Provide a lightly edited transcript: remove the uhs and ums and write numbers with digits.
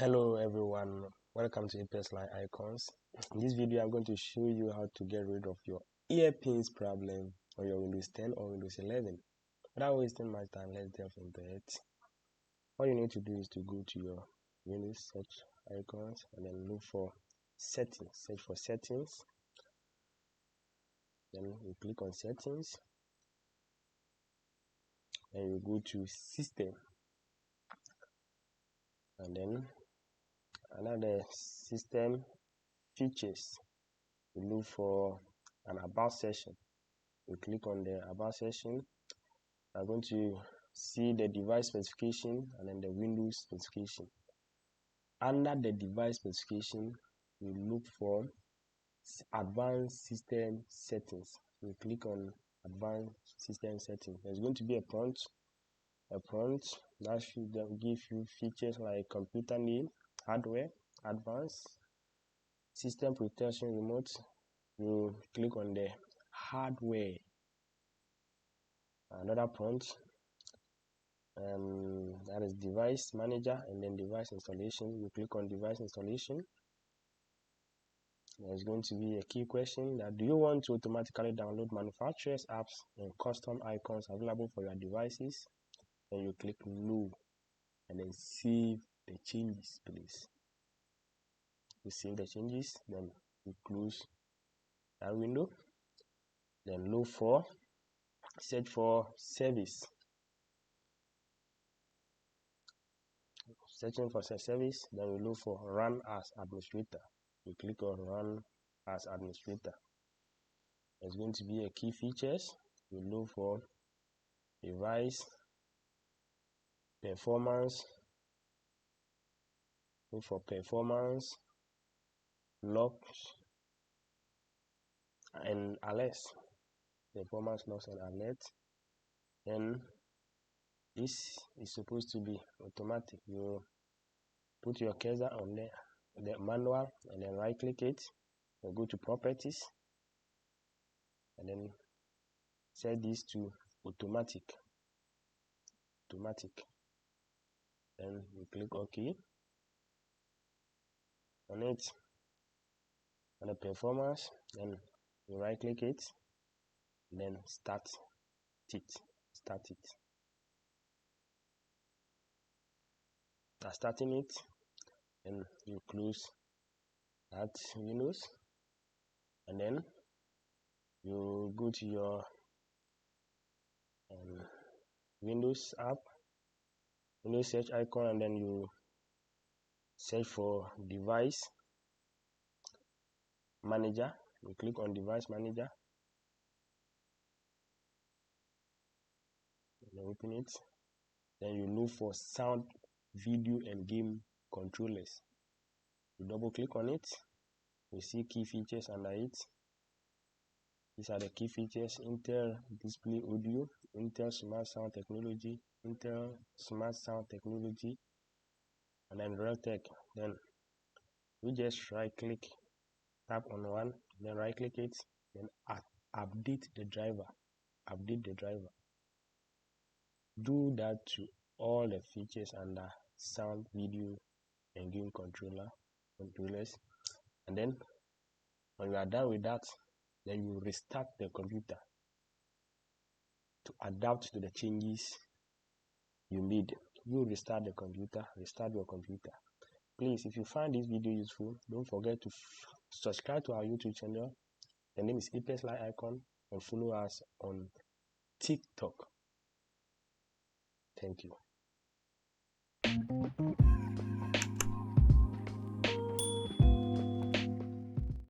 Hello everyone, welcome to Apexline Icons. In this video I'm going to show you how to get rid of your earpins problem on your Windows 10 or Windows 11. Without wasting much time, let's delve into it. All you need to do is to go to your Windows search icons and then look for settings. Search for settings, then you click on settings and you go to system, and then another system features, you look for an about section. You click on the about section. I'm going to see the device specification and then the Windows specification. Under the device specification, you look for advanced system settings. You click on advanced system settings. There's going to be a prompt that should give you features like computer name, hardware, advanced system protection remote. You click on the hardware. Another prompt, that is device manager and then device installation. You click on device installation. There's going to be a key question that do you want to automatically download manufacturers apps and custom icons available for your devices? And you click no and then save the changes, please. You save the changes, then you close that window, then look for search for service. Searching for service, then you look for run as administrator. You click on run as administrator. There's going to be a key features. You look for device performance, look for performance, logs and alerts. Performance logs and alerts. Then this is supposed to be automatic. You put your cursor on the manual and then right click it and go to properties and then set this to automatic. Then you click OK on it, on the performance, then you right click it, then start it. Starting it, and you close that Windows, and then you go to your Windows app, Windows search icon, and then you search for device manager. You click on device manager and open it. Then you look for sound, video and game controllers. You double click on it. You see key features under it. These are the key features: Intel display audio, Intel smart sound technology, Intel smart sound technology, and then Realtek. Then we just right click, tap on one, then right click it, then update the driver. Do that to all the features under sound, video and game controllers, and then when you are done with that, then you restart the computer to adapt to the changes you made. You restart your computer. Please, if you find this video useful, don't forget to subscribe to our YouTube channel. The name is Apexline Icon, and follow us on TikTok. Thank you.